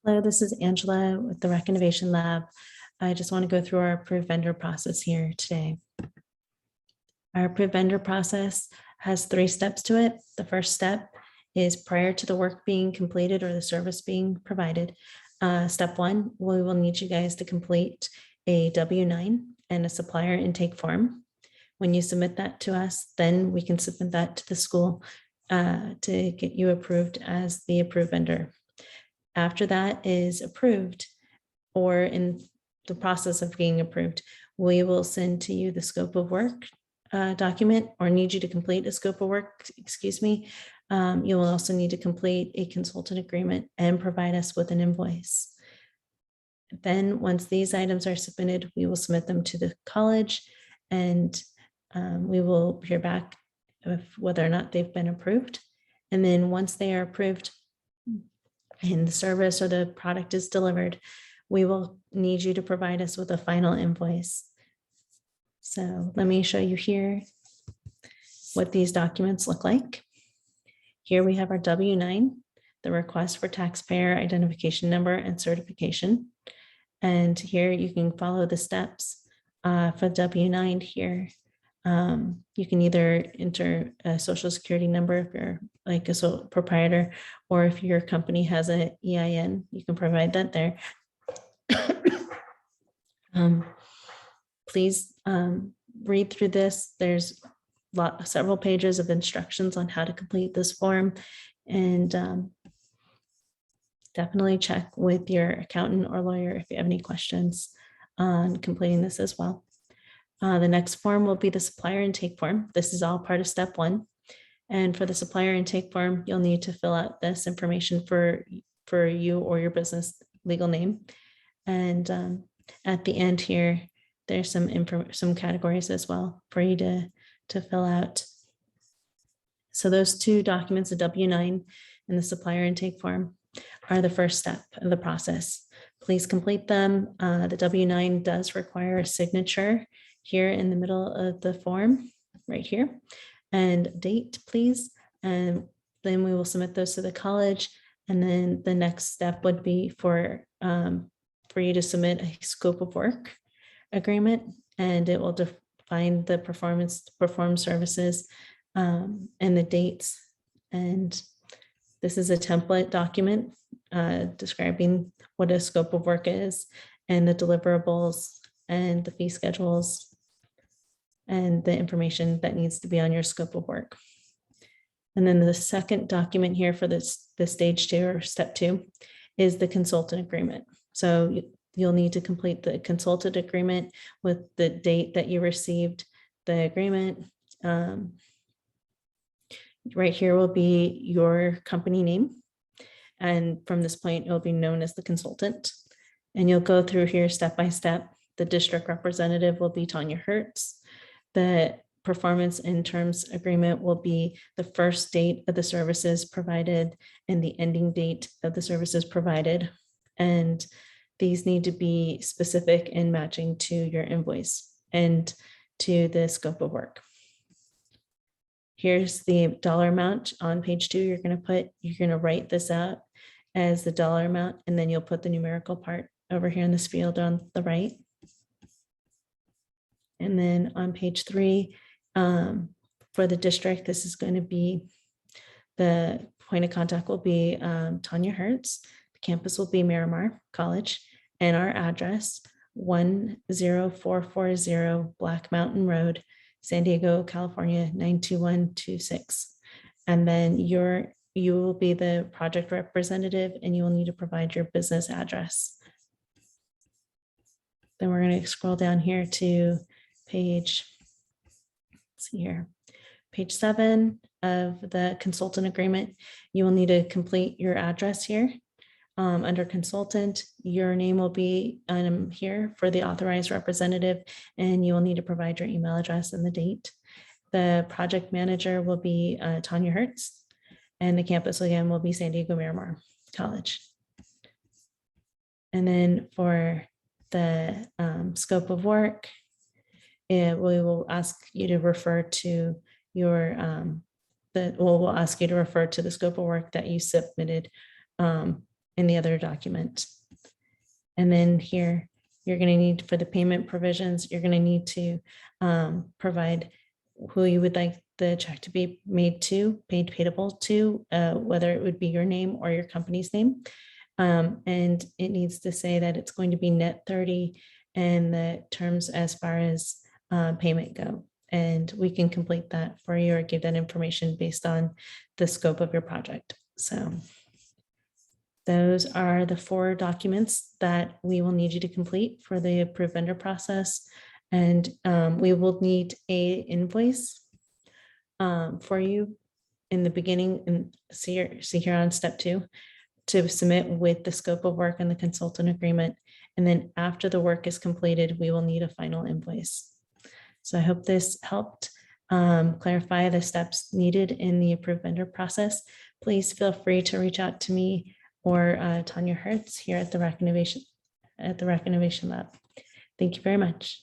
Hello, this is Angela with the Rec Innovation Lab. I just want to go through our approved vendor process here today. Our approved vendor process has 3 steps to it. The first step is prior to the work being completed or the service being provided. Step 1, we will need you guys to complete a W-9 and a supplier intake form. When you submit that to us, then we can submit that to the school to get you approved as the approved vendor. After that is approved or in the process of being approved, we will send to you the scope of work document or need you to complete a scope of work, excuse me. You will also need to complete a consultant agreement and provide us with an invoice. Then once these items are submitted, we will submit them to the college and we will hear back of whether or not they've been approved. And then once they are approved, and the service or the product is delivered, we will need you to provide us with a final invoice. So let me show you here what these documents look like. Here we have our W-9, the request for taxpayer identification number and certification. And here you can follow the steps for W-9 here. You can either enter a social security number if you're like a sole proprietor, or if your company has an EIN, you can provide that there. Please read through this. There's several pages of instructions on how to complete this form, and definitely check with your accountant or lawyer if you have any questions on completing this as well. The next form will be the supplier intake form. This is all part of step 1. And for the supplier intake form, you'll need to fill out this information for you or your business legal name. And at the end here, there's some categories as well for you to fill out. So those 2 documents, the W-9 and the supplier intake form, are the first step of the process. Please complete them. The W-9 does require a signature here in the middle of the form, right here, and date, please. And then we will submit those to the college. And then the next step would be for you to submit a scope of work agreement, and it will define the performed services and the dates. And this is a template document describing what a scope of work is and the deliverables and the fee schedules and the information that needs to be on your scope of work. And then the second document here for the stage 2 or step 2 is the consultant agreement. So you'll need to complete the consultant agreement with the date that you received the agreement. Right here will be your company name. And from this point, it'll be known as the consultant. And you'll go through here step by step. The district representative will be Tanya Hertz. The performance in terms agreement will be the first date of the services provided and the ending date of the services provided. And these need to be specific and matching to your invoice and to the scope of work. Here's the dollar amount on page 2. You're going to write this out as the dollar amount, and then you'll put the numerical part over here in this field on the right. And then on page 3, for the district, this is going to be the point of contact will be Tanya Hertz. The campus will be Miramar College, and our address 10440 Black Mountain Road, San Diego, California 92126. And then you will be the project representative, and you will need to provide your business address. Then we're going to scroll down here to page 7 of the consultant agreement. You will need to complete your address here. Under consultant, your name will be here for the authorized representative, and you will need to provide your email address and the date. The project manager will be Tanya Hertz, and the campus again will be San Diego Miramar College. And then for the scope of work, we will ask you to refer to your we'll ask you to refer to the scope of work that you submitted in the other document. And then here, you're going to need for the payment provisions, you're going to need to provide who you would like the check to be made to, paid payable to, whether it would be your name or your company's name. And it needs to say that it's going to be net 30 and the terms as far as payment go. And we can complete that for you or give that information based on the scope of your project. So those are the 4 documents that we will need you to complete for the approved vendor process. And we will need a invoice for you in the beginning, and see here on step 2, to submit with the scope of work and the consultant agreement. And then after the work is completed, we will need a final invoice. So I hope this helped clarify the steps needed in the approved vendor process. Please feel free to reach out to me or Tanya Hertz here at the Rec Innovation Lab. Thank you very much.